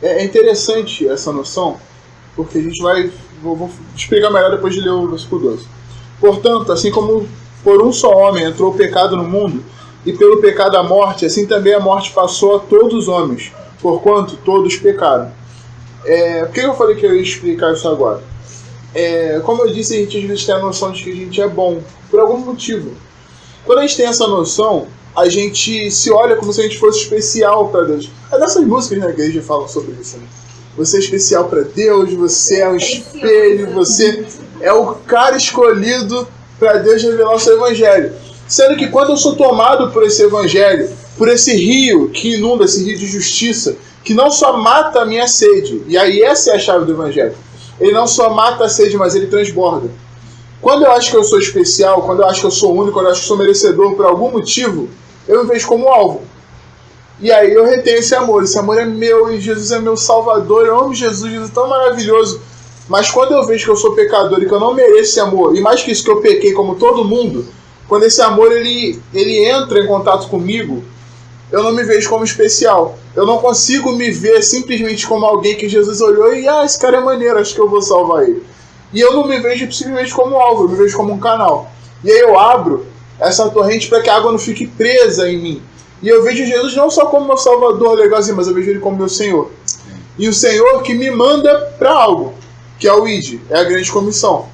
É interessante essa noção, porque a gente vai... Vou explicar melhor depois de ler o versículo 12. Portanto, assim como por um só homem entrou o pecado no mundo, e pelo pecado a morte, assim também a morte passou a todos os homens, porquanto todos pecaram. Por que eu falei que eu ia explicar isso agora? Como eu disse, a gente às vezes tem a noção de que a gente é bom, por algum motivo. Quando a gente tem essa noção, a gente se olha como se a gente fosse especial para Deus. Nessas músicas na igreja falam sobre isso, né? Você é especial para Deus, você é um espelho, você é o cara escolhido para Deus revelar o seu evangelho. Sendo que quando eu sou tomado por esse evangelho, por esse rio que inunda, esse rio de justiça, que não só mata a minha sede, e aí essa é a chave do evangelho, ele não só mata a sede, mas ele transborda. Quando eu acho que eu sou especial, quando eu acho que eu sou único, quando eu acho que eu sou merecedor por algum motivo, eu me vejo como alvo. E aí eu retenho esse amor é meu, e Jesus é meu salvador, eu amo Jesus, Jesus é tão maravilhoso. Mas quando eu vejo que eu sou pecador e que eu não mereço esse amor, e mais que isso, que eu pequei como todo mundo, quando esse amor ele entra em contato comigo, eu não me vejo como especial. Eu não consigo me ver simplesmente como alguém que Jesus olhou e, esse cara é maneiro, acho que eu vou salvar ele. E eu não me vejo simplesmente como alvo, eu me vejo como um canal. E aí eu abro essa torrente para que a água não fique presa em mim. E eu vejo Jesus não só como meu salvador legalzinho, mas eu vejo ele como meu Senhor. E o Senhor que me manda para algo, que é o ID, é a grande comissão.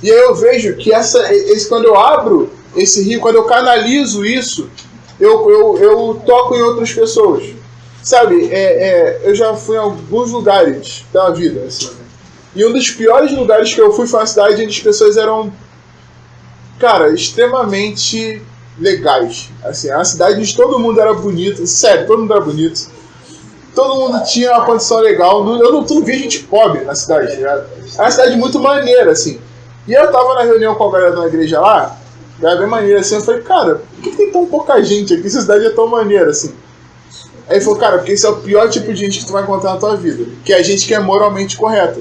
E aí eu vejo que quando eu abro esse rio, quando eu canalizo isso, eu toco em outras pessoas. Sabe, eu já fui em alguns lugares da vida, assim. E um dos piores lugares que eu fui foi uma cidade onde as pessoas eram, cara, extremamente legais. Assim, a cidade onde todo mundo era bonito, sério, todo mundo era bonito. Todo mundo tinha uma condição legal. Tu não via gente pobre na cidade, tá ligado? É uma cidade muito maneira, assim. E eu tava na reunião com a galera da igreja lá, era bem maneira, assim. Eu falei, cara, por que tem tão pouca gente aqui? Essa cidade é tão maneira, assim. Aí ele falou, cara, porque esse é o pior tipo de gente que tu vai encontrar na tua vida. Que é a gente que é moralmente correta.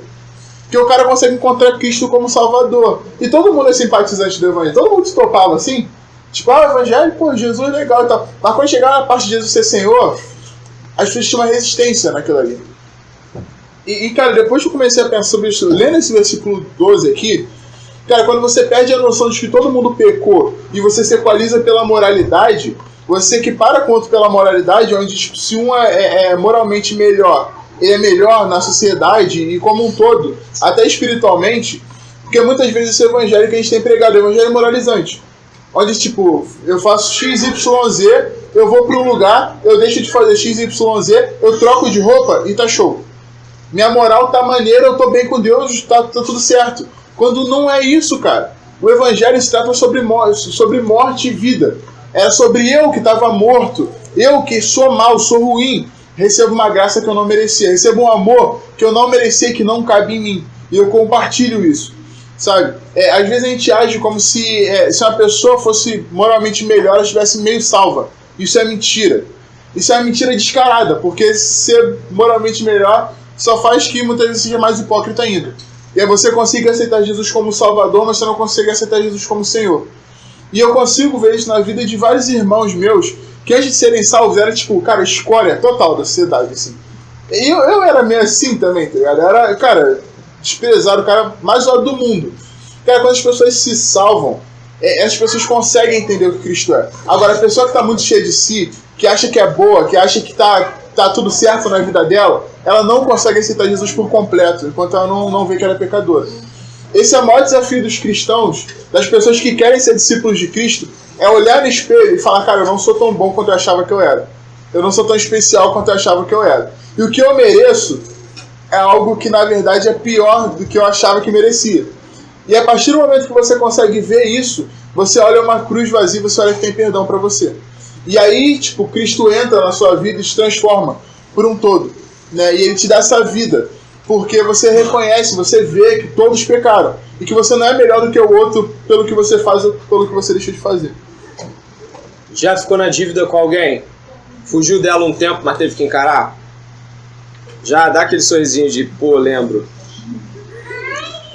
Que o cara consegue encontrar Cristo como Salvador. E todo mundo é simpatizante do Evangelho. Todo mundo se topava assim. Tipo, o Evangelho, pô, Jesus é legal e tal. Mas quando chegar na parte de Jesus ser Senhor, as pessoas tinham uma resistência naquilo ali. E cara, depois que eu comecei a pensar sobre isso, lendo esse versículo 12 aqui, cara, quando você perde a noção de que todo mundo pecou e você se equaliza pela moralidade, você equipara com outro pela moralidade, onde tipo, se um é moralmente melhor, ele é melhor na sociedade e como um todo, até espiritualmente, porque muitas vezes esse evangelho que a gente tem pregado é um evangelho moralizante. Onde, tipo, eu faço XYZ, eu vou para um lugar, eu deixo de fazer XYZ, eu troco de roupa e tá show. Minha moral tá maneira, eu tô bem com Deus, tá tudo certo. Quando não é isso, cara. O evangelho se trata sobre morte e vida. É sobre eu que estava morto, eu que sou mal, sou ruim, recebo uma graça que eu não merecia, recebo um amor que eu não merecia, que não cabe em mim. E eu compartilho isso. Sabe? Às vezes a gente age como se uma pessoa fosse moralmente melhor, ela estivesse meio salva. Isso é mentira. Isso é uma mentira descarada, porque ser moralmente melhor só faz que muitas vezes seja mais hipócrita ainda. E aí você consegue aceitar Jesus como Salvador, mas você não consegue aceitar Jesus como Senhor. E eu consigo ver isso na vida de vários irmãos meus, que antes de serem salvos era tipo, cara, escória total da sociedade, assim. E eu era meio assim também, tá ligado? Eu era, cara, desprezado, o cara mais zoado do mundo. Cara, quando as pessoas se salvam, as pessoas conseguem entender o que Cristo é. Agora, a pessoa que tá muito cheia de si, que acha que é boa, que acha que tá tudo certo na vida dela, ela não consegue aceitar Jesus por completo, enquanto ela não vê que ela é pecadora. Esse é o maior desafio dos cristãos, das pessoas que querem ser discípulos de Cristo, é olhar no espelho e falar, cara, eu não sou tão bom quanto eu achava que eu era. Eu não sou tão especial quanto eu achava que eu era. E o que eu mereço é algo que, na verdade, é pior do que eu achava que merecia. E a partir do momento que você consegue ver isso, você olha uma cruz vazia, você olha que tem perdão para você. E aí, tipo, Cristo entra na sua vida e te transforma por um todo, né? E ele te dá essa vida, porque você reconhece, você vê que todos pecaram e que você não é melhor do que o outro pelo que você faz ou pelo que você deixa de fazer. Já ficou na dívida com alguém? Fugiu dela um tempo, mas teve que encarar? Já dá aquele sorrisinho de, pô, lembro.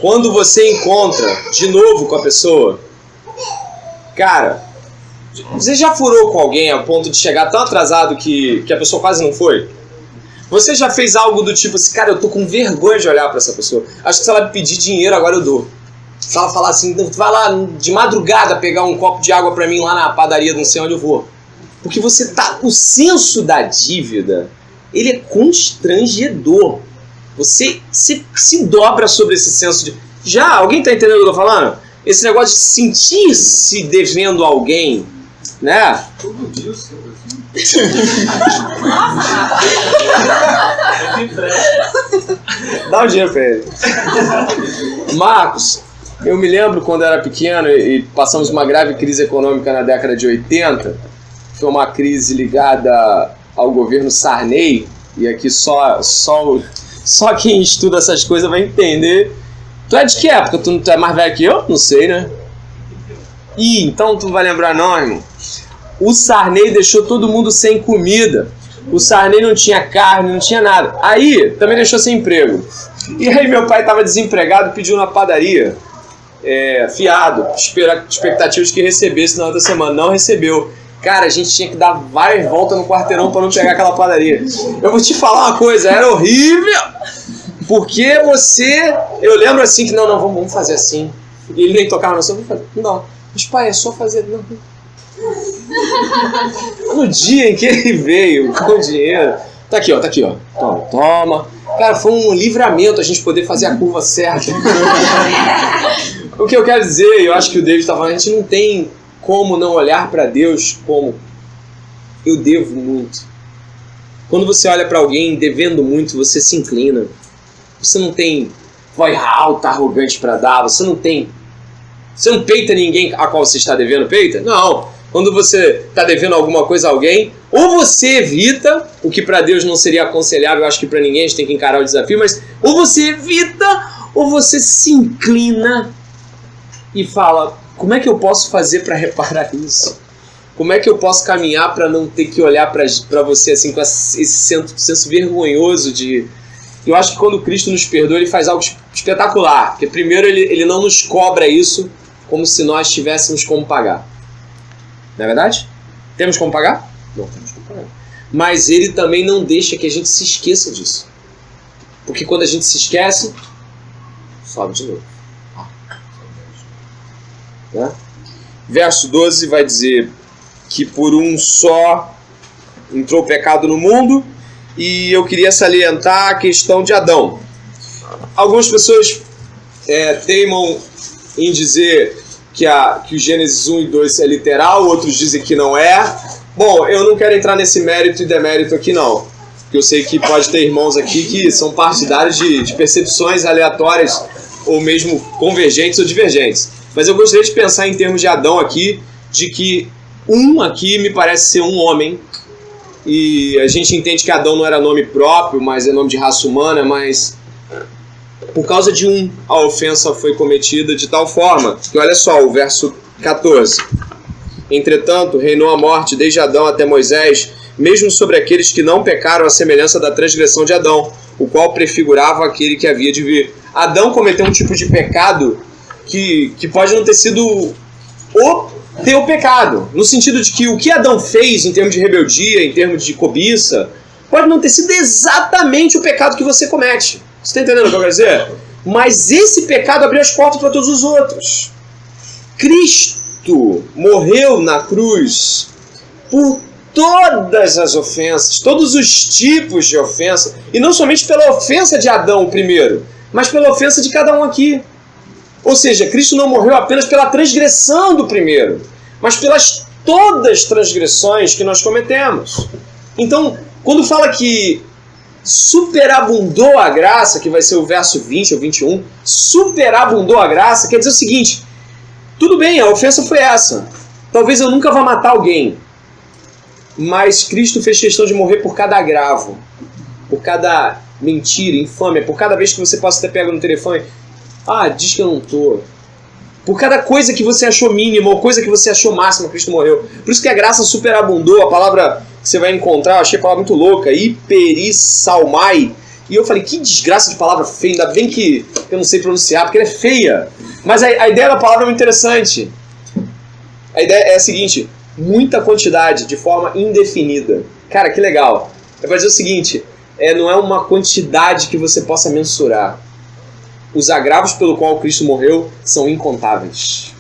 Quando você encontra de novo com a pessoa, cara, você já furou com alguém a ponto de chegar tão atrasado que a pessoa quase não foi? Você já fez algo do tipo assim, cara, eu tô com vergonha de olhar pra essa pessoa. Acho que se ela me pedir dinheiro, agora eu dou. Se ela falar assim, vai lá de madrugada pegar um copo de água pra mim lá na padaria, não sei onde eu vou. Porque você tá... O senso da dívida, ele é constrangedor. Você se dobra sobre esse senso de... Já? Alguém tá entendendo o que eu tô falando? Esse negócio de sentir-se devendo a alguém, né? Todo dia eu sinto assim. Dá um dinheiro pra ele. Marcos, eu me lembro quando eu era pequeno e passamos uma grave crise econômica na década de 80. Foi uma crise ligada ao governo Sarney. E aqui só quem estuda essas coisas vai entender. Tu é de que época? Tu é mais velho que eu? Não sei, né? Ih, então tu não vai lembrar não, irmão. O Sarney deixou todo mundo sem comida. O Sarney não tinha carne, não tinha nada. Aí, também deixou sem emprego. E aí meu pai estava desempregado e pediu na padaria, fiado, expectativa de que recebesse na outra semana. Não recebeu. Cara, a gente tinha que dar várias voltas no quarteirão para não pegar aquela padaria. Eu vou te falar uma coisa, era horrível. Porque você... Eu lembro assim que, não, vamos fazer assim. E ele nem tocava no som. Não, mas pai, é só fazer... Não. No dia em que ele veio com dinheiro... Tá aqui, ó. Toma. Cara, foi um livramento a gente poder fazer a curva certa. O que eu quero dizer, eu acho que o David está falando, a gente não tem como não olhar para Deus como eu devo muito. Quando você olha para alguém devendo muito, você se inclina. Você não tem voz alta, arrogante para dar. Você não peita ninguém a qual você está devendo, peita? Não. Quando você está devendo alguma coisa a alguém, ou você evita, o que para Deus não seria aconselhável, eu acho que para ninguém, a gente tem que encarar o desafio, mas ou você evita, ou você se inclina e fala, como é que eu posso fazer para reparar isso? Como é que eu posso caminhar para não ter que olhar para você assim com esse senso vergonhoso de... Eu acho que quando Cristo nos perdoa, ele faz algo espetacular. Porque primeiro ele não nos cobra isso como se nós tivéssemos como pagar. Não é verdade? Temos como pagar? Não temos como pagar. Mas ele também não deixa que a gente se esqueça disso. Porque quando a gente se esquece, sobe de novo. Né? Verso 12 vai dizer que por um só entrou o pecado no mundo. E eu queria salientar a questão de Adão. Algumas pessoas teimam em dizer que o Gênesis 1 e 2 é literal, outros dizem que não é. Bom, eu não quero entrar nesse mérito e demérito aqui não. Porque eu sei que pode ter irmãos aqui que são partidários de percepções aleatórias ou mesmo convergentes ou divergentes. Mas eu gostaria de pensar em termos de Adão aqui, de que aqui me parece ser um homem. E a gente entende que Adão não era nome próprio, mas é nome de raça humana, mas por causa de a ofensa foi cometida de tal forma que, olha só, o verso 14. Entretanto, reinou a morte desde Adão até Moisés, mesmo sobre aqueles que não pecaram à semelhança da transgressão de Adão, o qual prefigurava aquele que havia de vir. Adão cometeu um tipo de pecado que pode não ter sido o pecado, no sentido de que o que Adão fez em termos de rebeldia, em termos de cobiça, pode não ter sido exatamente o pecado que você comete. Você está entendendo o que eu quero dizer? Mas esse pecado abriu as portas para todos os outros. Cristo morreu na cruz por todas as ofensas, todos os tipos de ofensa, e não somente pela ofensa de Adão primeiro, mas pela ofensa de cada um aqui. Ou seja, Cristo não morreu apenas pela transgressão do primeiro, mas pelas todas as transgressões que nós cometemos. Então, quando fala que superabundou a graça, que vai ser o verso 20 ou 21, superabundou a graça, quer dizer o seguinte, tudo bem, a ofensa foi essa. Talvez eu nunca vá matar alguém, mas Cristo fez questão de morrer por cada agravo, por cada mentira, infâmia, por cada vez que você possa ter pego no telefone, diz que eu não tô. Por cada coisa que você achou mínima ou coisa que você achou máxima, Cristo morreu. Por isso que a graça superabundou, a palavra que você vai encontrar, eu achei a palavra muito louca, hiperissalmai. E eu falei, que desgraça de palavra feia, ainda bem que eu não sei pronunciar, porque ela é feia. Mas a ideia da palavra é muito interessante. A ideia é a seguinte, muita quantidade, de forma indefinida. Cara, que legal. É para dizer o seguinte, não é uma quantidade que você possa mensurar. Os agravos pelo qual Cristo morreu são incontáveis.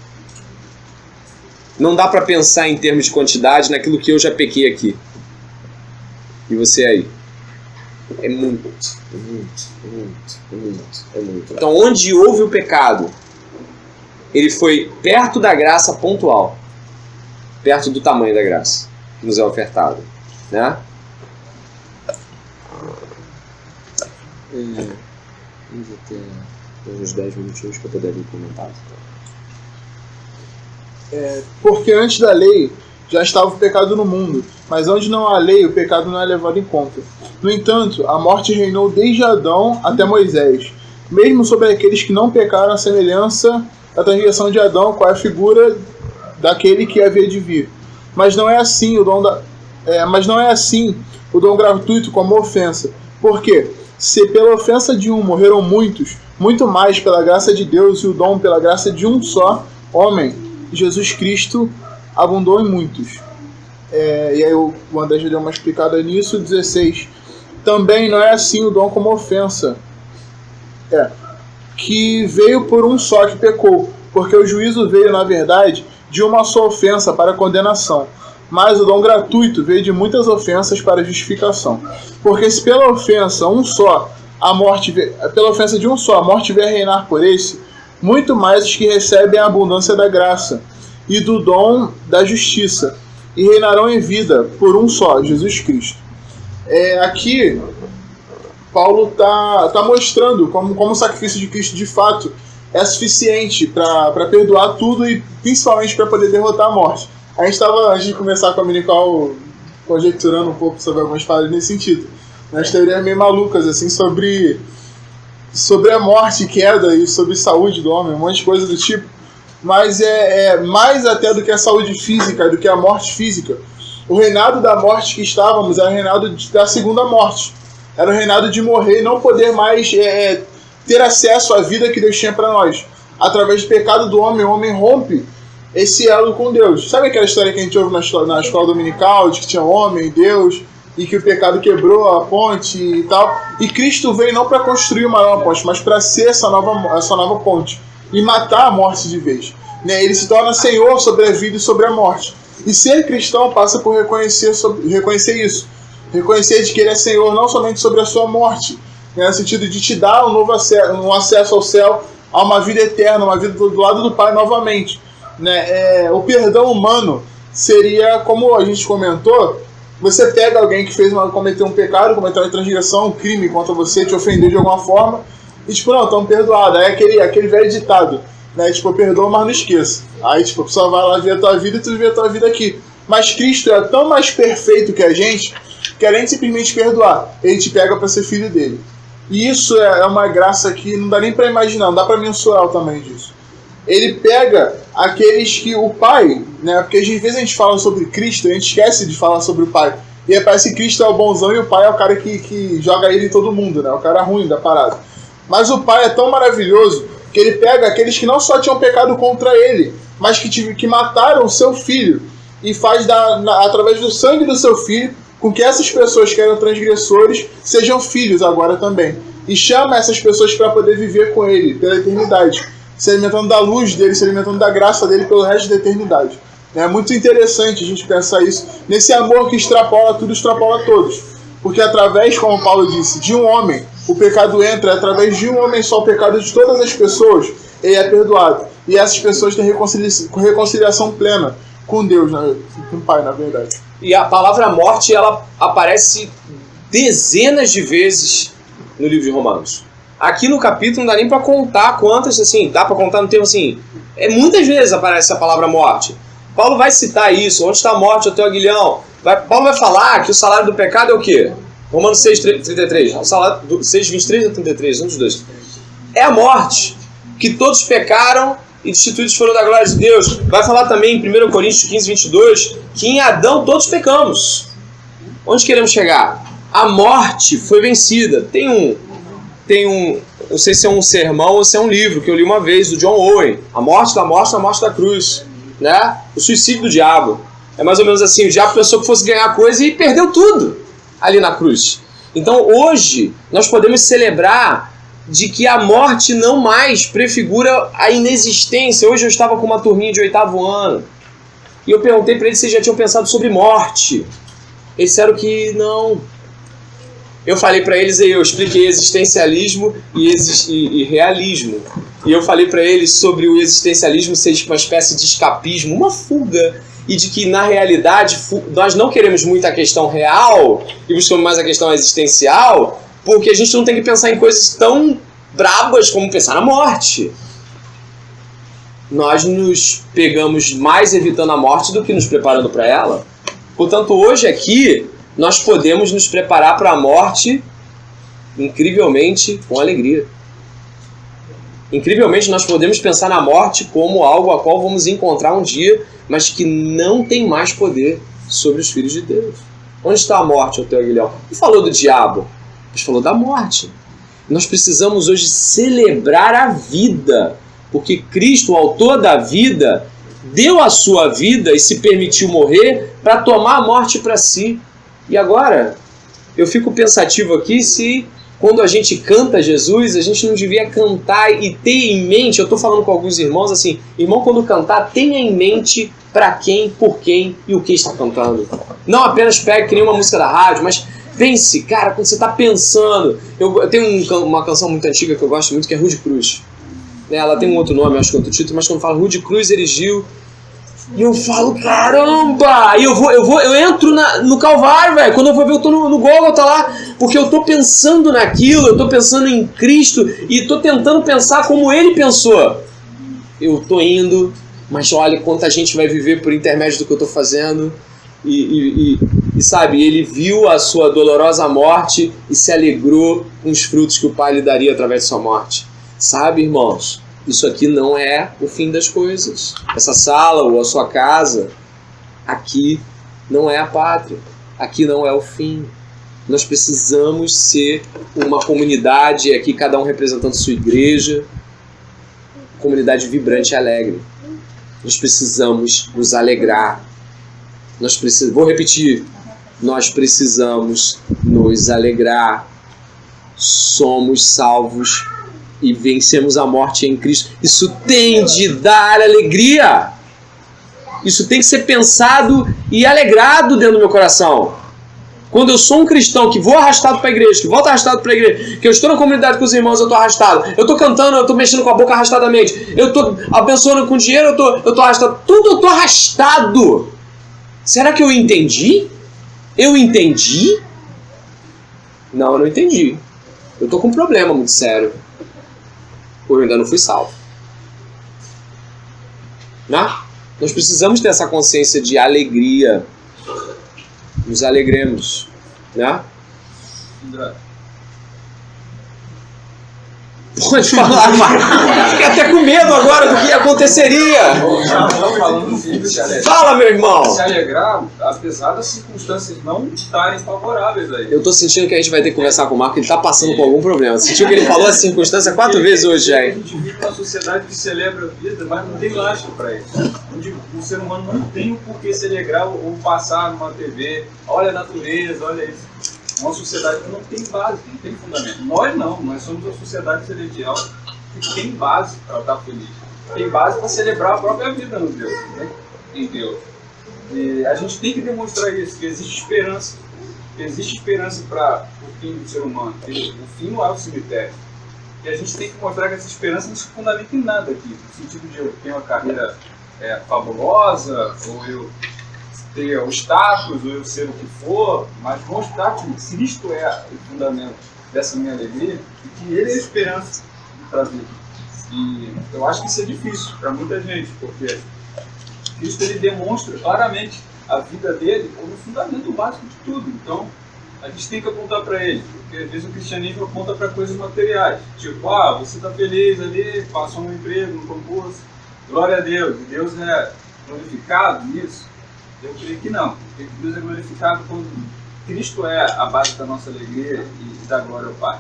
Não dá para pensar em termos de quantidade naquilo que eu já pequei aqui. E você aí? É muito. Então, onde houve o pecado, ele foi perto da graça pontual. Perto do tamanho da graça que nos é ofertada, né? Vamos até uns 10 minutinhos para poder vir comentar. Porque antes da lei já estava o pecado no mundo, mas onde não há lei, o pecado não é levado em conta. No entanto, a morte reinou desde Adão até Moisés, mesmo sobre aqueles que não pecaram, a semelhança da transgressão de Adão, qual é a figura daquele que havia de vir. Mas não é assim o dom gratuito como ofensa. Por quê? Se pela ofensa de um morreram muitos, muito mais pela graça de Deus e o dom pela graça de um só homem, Jesus Cristo, abundou em muitos. E aí o André já deu uma explicada nisso. 16. Também não é assim o dom como ofensa, que veio por um só que pecou, porque o juízo veio, na verdade, de uma só ofensa para condenação, mas o dom gratuito veio de muitas ofensas para justificação. Porque se pela ofensa de um só a morte veio a reinar por esse, muito mais os que recebem a abundância da graça e do dom da justiça, e reinarão em vida por um só, Jesus Cristo. Aqui, Paulo está mostrando como o sacrifício de Cristo, de fato, é suficiente para perdoar tudo e principalmente para poder derrotar a morte. A gente estava, antes de começar com a Minical, conjecturando um pouco sobre algumas paradas nesse sentido. Nas teorias meio malucas, assim, sobre a morte, queda e sobre saúde do homem, um monte de coisa do tipo. Mas mais até do que a saúde física, do que a morte física. O reinado da morte que estávamos era o reinado da segunda morte. Era o reinado de morrer e não poder mais ter acesso à vida que Deus tinha para nós. Através do pecado do homem, o homem rompe esse elo com Deus. Sabe aquela história que a gente ouve na escola dominical, de que tinha homem e Deus, e que o pecado quebrou a ponte e tal? E Cristo veio não para construir uma nova ponte, mas para ser essa nova ponte e matar a morte de vez. Ele se torna Senhor sobre a vida e sobre a morte. E ser cristão passa por reconhecer isso. Reconhecer de que Ele é Senhor não somente sobre a sua morte, no sentido de te dar um acesso ao céu, a uma vida eterna, uma vida do lado do Pai novamente. O perdão humano seria, como a gente comentou, você pega alguém que cometeu um pecado, cometeu uma transgressão, um crime contra você, te ofendeu de alguma forma, e não, estamos perdoados. Aí aquele velho ditado, eu perdoo, mas não esqueça. Aí a pessoa vai lá ver a tua vida e tu vive a tua vida aqui. Mas Cristo é tão mais perfeito que a gente, que além de simplesmente perdoar, Ele te pega para ser filho dele. E isso é uma graça que não dá nem para imaginar, não dá para mensurar o tamanho disso. Ele pega aqueles que o Pai, porque às vezes a gente fala sobre Cristo, a gente esquece de falar sobre o Pai. E aí parece que Cristo é o bonzão e o Pai é o cara que joga ele em todo mundo, o cara ruim da parada. Mas o Pai é tão maravilhoso que Ele pega aqueles que não só tinham pecado contra Ele, mas que mataram o seu Filho, e faz através do sangue do seu Filho com que essas pessoas que eram transgressores sejam filhos agora também. E chama essas pessoas para poder viver com Ele pela eternidade, se alimentando da luz dele, se alimentando da graça dele pelo resto da eternidade. É muito interessante a gente pensar isso, nesse amor que extrapola tudo, extrapola todos. Porque através, como Paulo disse, de um homem, o pecado entra, através de um homem só, o pecado de todas as pessoas, ele é perdoado. E essas pessoas têm reconciliação plena com Deus, com o Pai, na verdade. E a palavra morte, ela aparece dezenas de vezes no livro de Romanos. Aqui no capítulo não dá nem para contar quantas, assim, dá para contar no termo assim, muitas vezes aparece a palavra morte. Paulo vai citar isso, onde está a morte, o teu aguilhão. Paulo vai falar que o salário do pecado é o quê? Romanos 6:33, o salário do 6:23 ou 33, um dos dois. É a morte, que todos pecaram e destituídos foram da glória de Deus. Vai falar também em 1 Coríntios 15:22, que em Adão todos pecamos. Onde queremos chegar? A morte foi vencida. Tem um, não sei se é um sermão ou se é um livro que eu li uma vez, do John Owen, A Morte da Morte, a Morte da Cruz, o suicídio do diabo. É mais ou menos assim, o diabo pensou que fosse ganhar coisa e perdeu tudo ali na cruz. Então hoje nós podemos celebrar de que a morte não mais prefigura a inexistência. Hoje eu estava com uma turminha de 8º ano e eu perguntei para eles se já tinham pensado sobre morte. Eles disseram que não. Eu falei para eles, eu expliquei existencialismo e realismo. E eu falei para eles sobre o existencialismo ser uma espécie de escapismo, uma fuga. E de que, na realidade, nós não queremos muito a questão real e buscamos mais a questão existencial, porque a gente não tem que pensar em coisas tão brabas como pensar na morte. Nós nos pegamos mais evitando a morte do que nos preparando para ela. Portanto, hoje aqui, nós podemos nos preparar para a morte incrivelmente com alegria. Incrivelmente, nós podemos pensar na morte como algo a qual vamos encontrar um dia, mas que não tem mais poder sobre os filhos de Deus. Onde está a morte, Oteu Aguilhão? Não falou do diabo, mas falou da morte. Nós precisamos hoje celebrar a vida, porque Cristo, o autor da vida, deu a sua vida e se permitiu morrer para tomar a morte para si. E agora, eu fico pensativo aqui se quando a gente canta Jesus, a gente não devia cantar e ter em mente, eu estou falando com alguns irmãos assim, irmão, quando cantar, tenha em mente para quem, por quem e o que está cantando. Não apenas pegue que nem uma música da rádio, mas pense, cara, quando você está pensando. Eu tenho uma canção muito antiga que eu gosto muito, que é Rude Cruz. Ela tem um outro nome, acho que é outro título, mas quando fala Rude Cruz erigiu, e eu falo, caramba! E eu entro no Calvário, velho. Quando eu vou ver, eu tô no Gólgota lá, porque eu tô pensando naquilo, eu tô pensando em Cristo e tô tentando pensar como Ele pensou. Eu tô indo, mas olha quanta gente vai viver por intermédio do que eu tô fazendo. E sabe, Ele viu a sua dolorosa morte e se alegrou com os frutos que o Pai lhe daria através de sua morte. Sabe, irmãos? Isso aqui não é o fim das coisas. Essa sala ou a sua casa, aqui não é a pátria. Aqui não é o fim. Nós precisamos ser uma comunidade, aqui cada um representando sua igreja, comunidade vibrante e alegre. Nós precisamos nos alegrar. Vou repetir. Nós precisamos nos alegrar. Somos salvos e vencemos a morte em Cristo. Isso tem de dar alegria. Isso tem que ser pensado e alegrado dentro do meu coração. Quando eu sou um cristão que vou arrastado para a igreja, que volto arrastado para a igreja, que eu estou na comunidade com os irmãos, eu estou arrastado. Eu estou cantando, eu estou mexendo com a boca arrastadamente. Eu estou abençoando com dinheiro, eu estou arrastado. Tudo eu estou arrastado. Será que eu entendi? Eu entendi? Não, eu não entendi. Eu estou com um problema muito sério. Ou eu ainda não fui salvo. Né? Nós precisamos ter essa consciência de alegria. Nos alegremos. Né? André. Pode falar, mas fiquei até com medo agora do que aconteceria. Fala, meu irmão. Se alegrar, apesar das circunstâncias não estarem favoráveis aí. Eu tô sentindo que a gente vai ter que conversar com o Marco, ele tá passando por algum problema. Sentiu que ele falou a circunstância 4 vezes hoje já. A gente vive uma sociedade que celebra a vida, mas não tem lastro para isso. Onde o ser humano não tem o porquê se alegrar ou passar numa TV, olha a natureza, olha isso. Uma sociedade que não tem base, não tem fundamento. Nós somos uma sociedade celestial que tem base para estar feliz. Tem base para celebrar a própria vida no Deus, né? Em Deus. E a gente tem que demonstrar isso, que existe esperança. Que existe esperança para o fim do ser humano. O fim não é o cemitério. E a gente tem que mostrar que essa esperança não se fundamenta em nada aqui. No sentido de eu ter uma carreira fabulosa, ou eu ter o status, ou eu ser o que for, mas mostrar que Cristo é o fundamento dessa minha alegria e que Ele é a esperança para a vida. E eu acho que isso é difícil para muita gente, porque Cristo ele demonstra claramente a vida dele como o fundamento básico de tudo. Então, a gente tem que apontar para Ele, porque às vezes o cristianismo aponta para coisas materiais. Tipo, você está feliz ali, passou um emprego, um concurso, glória a Deus, e Deus é glorificado nisso. Eu creio que não, porque Deus é glorificado quando Cristo é a base da nossa alegria e da glória ao Pai.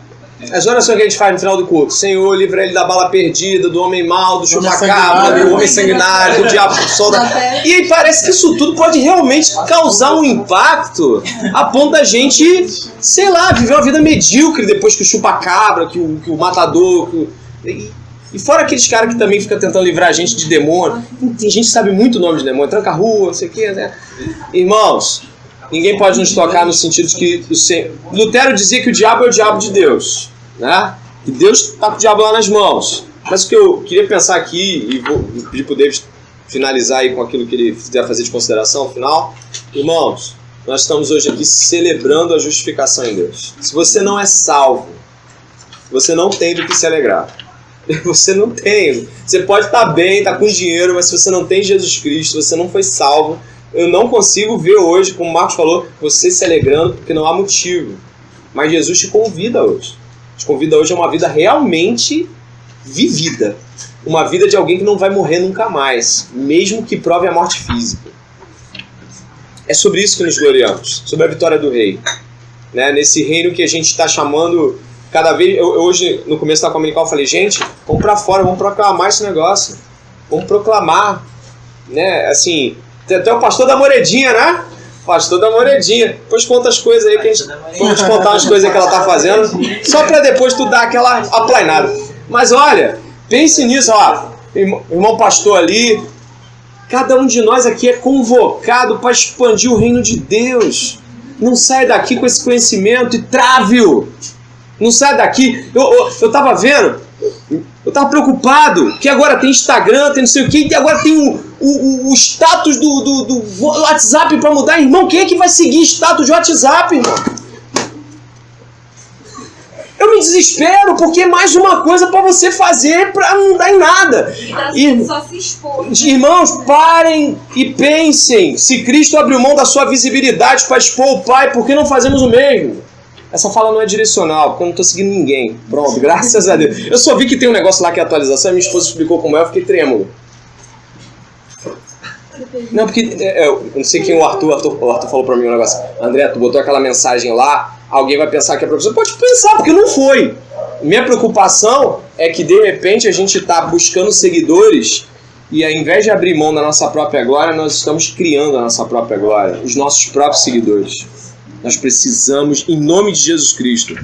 As orações que a gente faz no final do culto. Senhor, livra ele da bala perdida, do homem mau, do chupacabra, do homem sanguinário, do diabo que solta. E aí parece que isso tudo pode realmente causar um impacto a ponto da gente, sei lá, viver uma vida medíocre depois que o chupacabra, que o matador... E fora aqueles caras que também ficam tentando livrar a gente de demônio. Tem gente que sabe muito o nome de demônio, tranca a rua, não sei o que, né? Irmãos, ninguém pode nos tocar no sentido de que Lutero dizia que o diabo é o diabo de Deus, né? Que Deus está com o diabo lá nas mãos. Mas o que eu queria pensar aqui, e vou pedir para o David finalizar aí com aquilo que ele quiser fazer de consideração final. Irmãos, nós estamos hoje aqui celebrando a justificação em Deus. Se você não é salvo, você não tem do que se alegrar. Você não tem. Você pode estar bem, estar com dinheiro, mas se você não tem Jesus Cristo, você não foi salvo. Eu não consigo ver hoje, como o Marcos falou, você se alegrando porque não há motivo. Mas Jesus te convida hoje. Te convida hoje a uma vida realmente vivida. Uma vida de alguém que não vai morrer nunca mais, mesmo que prove a morte física. É sobre isso que nos gloriamos, sobre a vitória do Rei. Né? Nesse reino que a gente está chamando... Cada vez, hoje, no começo da Comunical, eu falei, gente, vamos pra fora, vamos proclamar esse negócio. Vamos proclamar, né, assim, tem até o pastor da Moredinha, né? Pastor da Moredinha. Depois conta as coisas aí, que a gente... Vamos te contar as coisas que ela tá fazendo, só pra depois tu dar aquela aplainada. Mas olha, pense nisso, ó, irmão pastor ali, cada um de nós aqui é convocado para expandir o reino de Deus. Não sai daqui com esse conhecimento e trave-o. Não sai daqui. Eu tava vendo, eu tava preocupado que agora tem Instagram, tem não sei o que, e agora tem o status do WhatsApp para mudar. Irmão, quem é que vai seguir status de WhatsApp, irmão? Eu me desespero porque é mais uma coisa para você fazer para não dar em nada. Só se expor. Irmãos, parem e pensem. Se Cristo abriu mão da sua visibilidade para expor o Pai, por que não fazemos o mesmo? Essa fala não é direcional, porque eu não estou seguindo ninguém. Pronto, graças a Deus. Eu só vi que tem um negócio lá que é atualização, minha esposa explicou como é, eu fiquei trêmulo. Não, porque eu não sei quem o Arthur falou pra mim um negócio. André, tu botou aquela mensagem lá, alguém vai pensar que é professor. Pode pensar, porque não foi. Minha preocupação é que de repente a gente está buscando seguidores e ao invés de abrir mão da nossa própria glória, nós estamos criando a nossa própria glória, os nossos próprios seguidores. Nós precisamos, em nome de Jesus Cristo,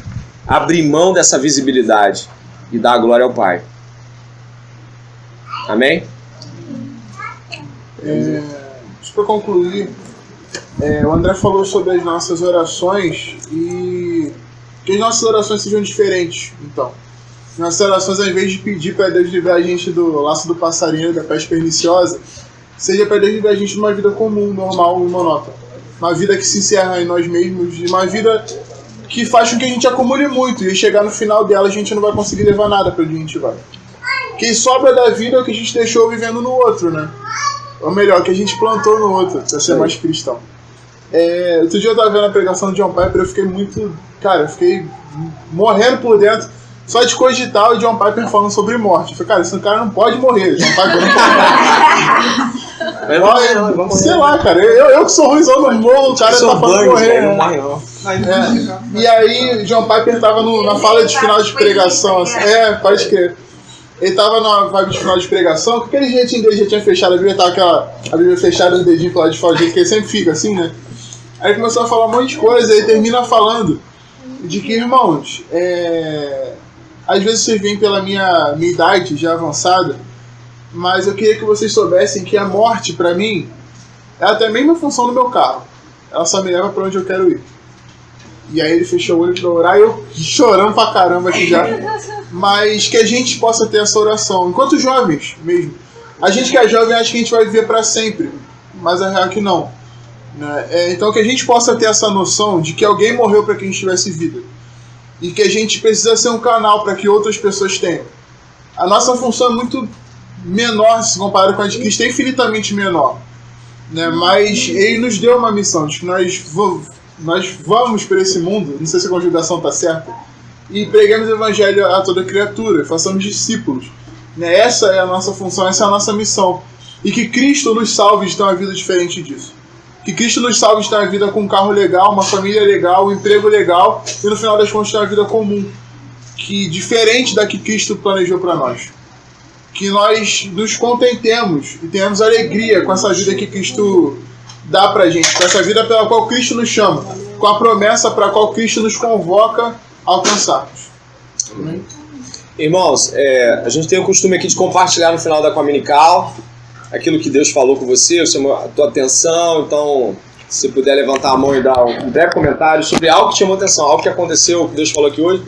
abrir mão dessa visibilidade e dar a glória ao Pai. Amém? Para concluir, o André falou sobre as nossas orações e que as nossas orações sejam diferentes. Então, nossas orações, ao invés de pedir para Deus livrar a gente do laço do passarinho, da peste perniciosa, seja para Deus livrar a gente de uma vida comum, normal e monótona. Uma vida que se encerra em nós mesmos, uma vida que faz com que a gente acumule muito e chegar no final dela a gente não vai conseguir levar nada para onde a gente vai. Quem sobra da vida é o que a gente deixou vivendo no outro, né? Ou melhor, que a gente plantou no outro, para ser mais cristão. Outro dia eu estava vendo a pregação de John Piper, eu fiquei muito... Cara, eu fiquei morrendo por dentro, só de cogitar o John Piper falando sobre morte. Eu falei, cara, esse cara não pode morrer, John Piper não pode morrer. Sei lá, cara, eu que sou ruimzão no morro, o cara tá falando morrer. E aí, John Piper tava na fala de final de pregação, assim, pode crer. Ele tava na vibe de final de pregação, com aquele jeitinho dele, já tinha fechado a Bíblia, tava a Bíblia fechada, os dedinhos pro lado de fora, do jeito que ele sempre fica assim, né? Aí começou a falar um monte de coisa, aí termina falando de que, irmãos, às vezes vocês vêm pela minha idade já avançada, mas eu queria que vocês soubessem que a morte, pra mim, ela tem a mesma função no meu carro. Ela só me leva pra onde eu quero ir. E aí ele fechou o olho pra orar e eu chorando pra caramba aqui já. Mas que a gente possa ter essa oração. Enquanto jovens mesmo. A gente que é jovem acha que a gente vai viver pra sempre. Mas a real é que não. Então que a gente possa ter essa noção de que alguém morreu pra que a gente tivesse vida. E que a gente precisa ser um canal pra que outras pessoas tenham. A nossa função é muito menor se comparado com a de Cristo, é infinitamente menor, né? Mas ele nos deu uma missão de que nós vamos para esse mundo, não sei se a conjugação está certa, e pregamos o evangelho a toda criatura, façamos discípulos, né? Essa é a nossa função, essa é a nossa missão, e que Cristo nos salve de ter uma vida diferente disso, que Cristo nos salve de ter uma vida com um carro legal, uma família legal, um emprego legal, e no final das contas ter uma vida comum, diferente da que Cristo planejou para nós. Que nós nos contentemos e tenhamos alegria com essa vida que Cristo dá pra gente, com essa vida pela qual Cristo nos chama, com a promessa para a qual Cristo nos convoca a alcançarmos. Irmãos, a gente tem o costume aqui de compartilhar no final da Cominical aquilo que Deus falou com você, chamou a tua atenção. Então, se puder levantar a mão e dar um breve comentário sobre algo que chamou atenção, algo que aconteceu, que Deus falou aqui hoje.